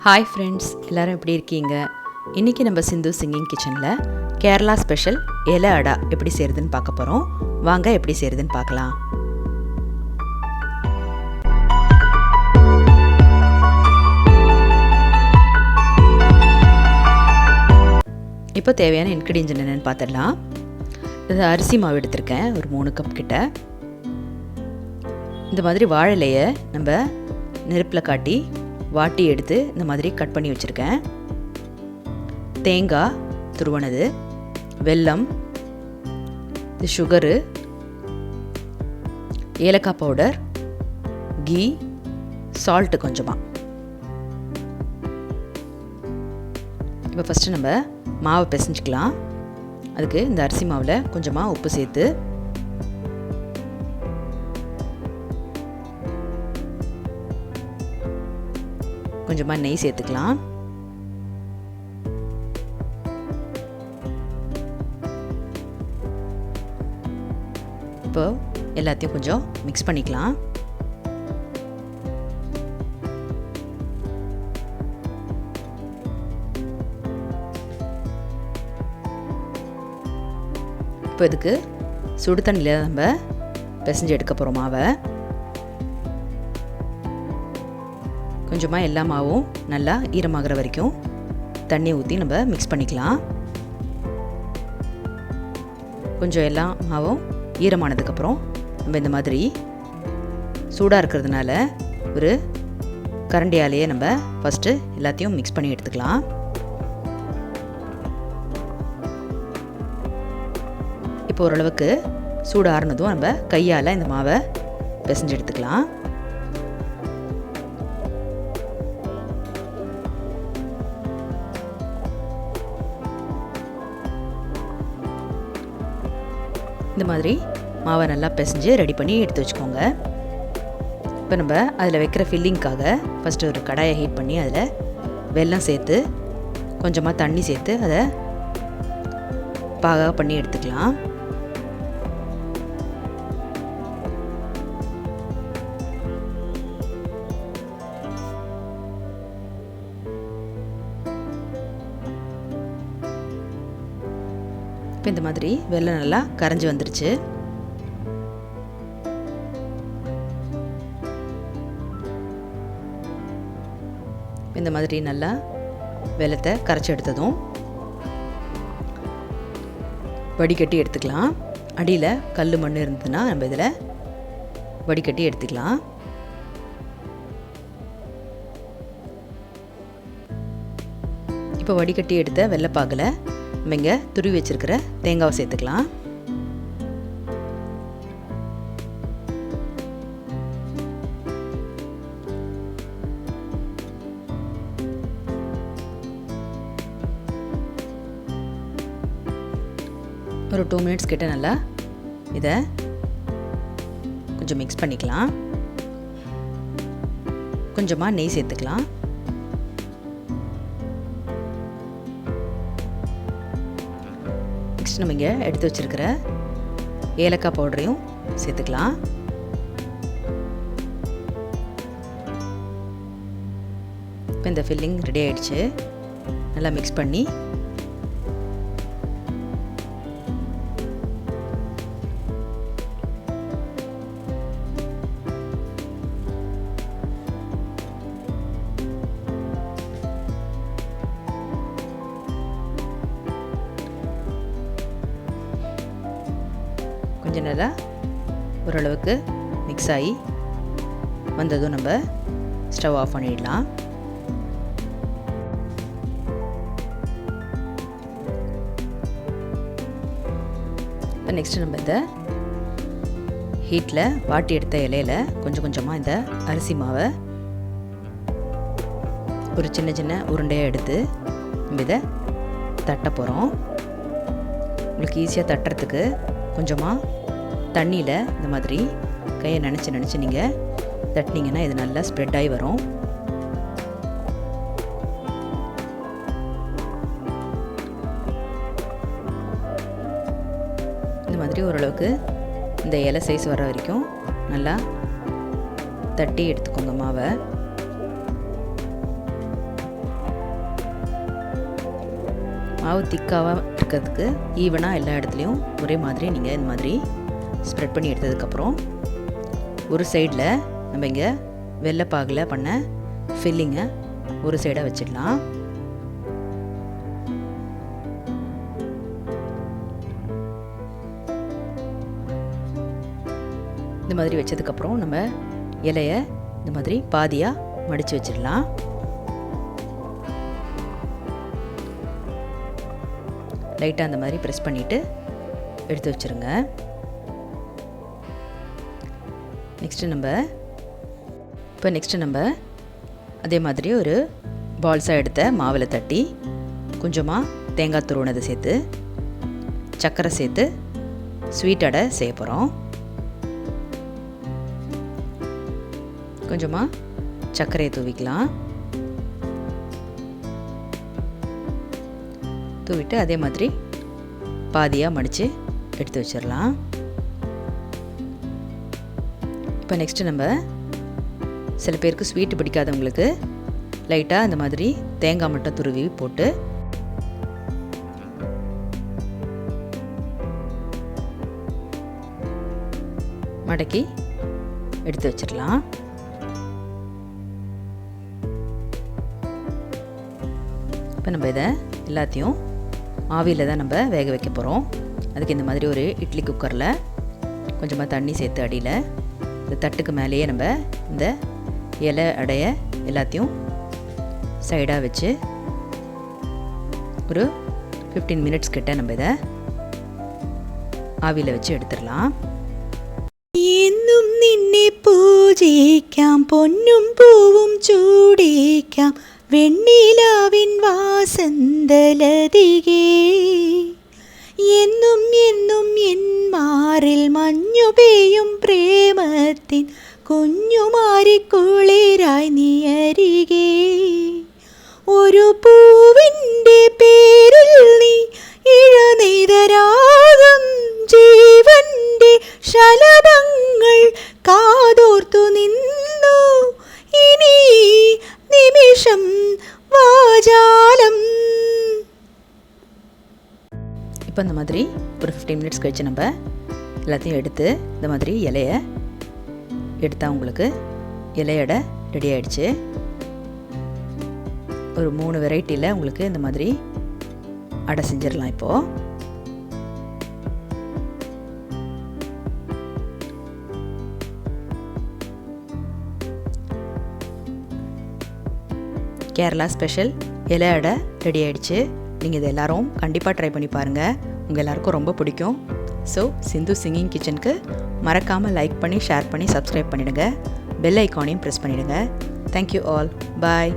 Hi friends, எல்லோரும் எப்படி இருக்கீங்க? இன்றைக்கி நம்ம சிந்து சிங்கிங் கிச்சனில் கேரளா ஸ்பெஷல் இலை அடா எப்படி செய்கிறதுன்னு பார்க்க போகிறோம். வாங்க எப்படி செய்கிறதுன்னு பார்க்கலாம். இப்போ தேவையான இன்க்ரீடியன்ஸ் என்னென்னு பார்த்துடலாம். இது அரிசி மாவு எடுத்திருக்கேன், ஒரு 3 கப் கிட்ட. இந்த மாதிரி வாழை இலையை நம்ம நெருப்பில் காட்டி வாட்டி எடுத்து இந்த மாதிரி கட் பண்ணி வச்சுருக்கேன். தேங்காய் துருவனது, வெல்லம், இது சுகரு, ஏலக்காய் பவுடர், கீ, சால்ட்டு கொஞ்சமாக. இப்போ ஃபஸ்ட்டு நம்ம மாவை பிசைஞ்சிக்கலாம். அதுக்கு இந்த அரிசி மாவில் கொஞ்சமாக உப்பு சேர்த்து கொஞ்சமாக நெய் சேர்த்துக்கலாம். இப்போ எல்லாத்தையும் கொஞ்சம் மிக்ஸ் பண்ணிக்கலாம். இப்போ இதுக்கு சுடு தண்ணியில் நம்ம பிசைஞ்சு எடுக்க போகிறோம் மாவை. கொஞ்சமாக எல்லா மாவும் நல்லா ஈரமாகிற வரைக்கும் தண்ணி ஊற்றி நம்ம மிக்ஸ் பண்ணிக்கலாம். கொஞ்சம் எல்லா மாவும் ஈரமானதுக்கப்புறம் நம்ம இந்த மாதிரி சூடாக இருக்கிறதுனால ஒரு கரண்டியாலேயே நம்ம ஃபஸ்ட்டு எல்லாத்தையும் மிக்ஸ் பண்ணி எடுத்துக்கலாம். இப்போ ஓரளவுக்கு சூடு ஆறுனதும் நம்ம கையால் இந்த மாவை பிசைஞ்சு எடுத்துக்கலாம். இந்த மாதிரி மாவை நல்லா பிசைஞ்சு ரெடி பண்ணி எடுத்து வச்சுக்கோங்க. இப்போ நம்ம அதில் வைக்கிற ஃபில்லிங்க்காக ஃபஸ்ட்டு ஒரு கடாயை ஹீட் பண்ணி அதில் வெல்லம் சேர்த்து கொஞ்சமாக தண்ணி சேர்த்து அதை பாகாக பண்ணி எடுத்துக்கலாம். இப்போ இந்த மாதிரி வெல்லம் நல்லா கரைஞ்சி வந்துருச்சு. இந்த மாதிரி நல்லா வெல்லத்தை கரைச்சி எடுத்ததும் வடிகட்டி எடுத்துக்கலாம். அடியில் கல் மண் இருந்ததுன்னா நம்ம இதில் வடிகட்டி எடுத்துக்கலாம். இப்போ வடிகட்டி எடுத்த வெள்ளைப்பாகில் நம்ம இங்கே துருவி வச்சிருக்கிற தேங்காவை சேர்த்துக்கலாம். ஒரு 2 மினிட்ஸ் கிட்ட நல்லா இதை கொஞ்சம் மிக்ஸ் பண்ணிக்கலாம். கொஞ்சமாக நெய் சேர்த்துக்கலாம். நெக்ஸ்ட் நம்ம இங்கே எடுத்து வச்சிருக்கிற ஏலக்காய் பவுடரையும் சேர்த்துக்கலாம். இப்போ இந்த ஃபில்லிங் ரெடி ஆயிடுச்சு. நல்லா மிக்ஸ் பண்ணி கொஞ்சம் நல்லா ஓரளவுக்கு மிக்ஸ் ஆகி வந்ததும் நம்ம ஸ்டவ் ஆஃப் பண்ணிடலாம். இப்போ நெக்ஸ்ட்டு நம்ம இந்த ஹீட்டில் வாட்டி எடுத்த இலையில் கொஞ்சம் கொஞ்சமாக இந்த அரிசி மாவை ஒரு சின்ன சின்ன உருண்டையாக எடுத்து நம்ம இதை தட்ட போகிறோம். உங்களுக்கு ஈஸியாக தட்டுறதுக்கு கொஞ்சமாக தண்ணியில் இந்த மாதிரி கையை நினச்சி நீங்கள் தட்டினீங்கன்னா இது நல்லா ஸ்ப்ரெட் ஆகி வரும். இந்த மாதிரி ஓரளவுக்கு இந்த இலை சைஸ் வர வரைக்கும் நல்லா தட்டி எடுத்துக்கோங்க மாவை. மாவு திக்காக இருக்கிறதுக்கு ஈவனாக எல்லா இடத்துலையும் ஒரே மாதிரி நீங்கள் இந்த மாதிரி ஸ்ப்ரெட் பண்ணி எடுத்ததுக்கப்புறம் ஒரு சைடில் நம்ம இங்கே வெள்ளைப்பாகில் பண்ண ஃபில்லிங்கை ஒரு சைடாக வச்சிடலாம். இந்த மாதிரி வச்சதுக்கப்புறம் நம்ம இலையை இந்த மாதிரி பாதியாக மடித்து வச்சிடலாம். லைட்டாக அந்த மாதிரி ப்ரெஸ் பண்ணிவிட்டு எடுத்து வச்சுருங்க. நெக்ஸ்ட்டு நம்ம அதே மாதிரி ஒரு பால்ஸாக எடுத்த மாவில் தட்டி கொஞ்சமாக தேங்காய் துருவனதை சேர்த்து சர்க்கரை சேர்த்து ஸ்வீட் அடை செய்ய போகிறோம். கொஞ்சமாக சர்க்கரையை தூவிக்கலாம். தூவிட்டு அதே மாதிரி பாதியாக மடித்து எடுத்து வச்சிடலாம். இப்போ நெக்ஸ்ட்டு நம்ம சில பேருக்கு ஸ்வீட்டு பிடிக்காதவங்களுக்கு லைட்டாக இந்த மாதிரி தேங்காய் மட்டும் துருவி போட்டு மடக்கி எடுத்து வச்சிடலாம். இப்போ நம்ம இதை எல்லாத்தையும் ஆவியில் தான் நம்ம வேக வைக்க போகிறோம். அதுக்கு இந்த மாதிரி ஒரு இட்லி குக்கரில் கொஞ்சமாக தண்ணி சேர்த்து அடியில் இந்த தட்டுக்கு மேலேயே நம்ம இந்த இலை அடைய எல்லாத்தையும் சைடாக வச்சு ஒரு 15 மினிட்ஸ் கிட்ட நம்ம இதை ആവിയിൽ വെച്ച് എടുത്തിടலாம். എന്നും നിന്നെ പൂജിക്കാം, പൊന്നും പൂവും ചൂടിക്കാം, വെണ്ണിലാവിൻ വാസന്തലതികേ. എന്നും എന്നും എൻ മാറിൽ മഞ്ഞു പെയ്യും പ്രേമത്തിൻ കുഞ്ഞുമാരിക്കുളിരായി നീ അരികേ. ഒരു പൂവിൻ്റെ പേരിൽ നീ ഇഴനെയ്തരാഗം, ജീവന്റെ ശലഭങ്ങൾ കാതോർത്തു നിന്നു, ഇനി നിമിഷം വാചാലം. இப்போ இந்த மாதிரி ஒரு 15 மினிட்ஸ் கழிச்சு நம்ம எல்லாத்தையும் எடுத்து இந்த மாதிரி இலையை எடுத்தால் உங்களுக்கு இலையடை ரெடி ஆகிடுச்சு. ஒரு 3 வெரைட்டியில் உங்களுக்கு இந்த மாதிரி அடை செஞ்சிடலாம். இப்போது கேரளா ஸ்பெஷல் இலை அடை ரெடி ஆகிடுச்சு. நீங்கள் இதை எல்லோரும் கண்டிப்பாக ட்ரை பண்ணி பாருங்கள், உங்கள் எல்லாருக்கும் ரொம்ப பிடிக்கும். ஸோ சிந்து சிங்கிங் கிச்சனுக்கு மறக்காமல் லைக் பண்ணி ஷேர் பண்ணி சப்ஸ்கிரைப் பண்ணிவிடுங்க. பெல் ஐக்கானையும் ப்ரெஸ் பண்ணிவிடுங்க. Thank you all. பாய்.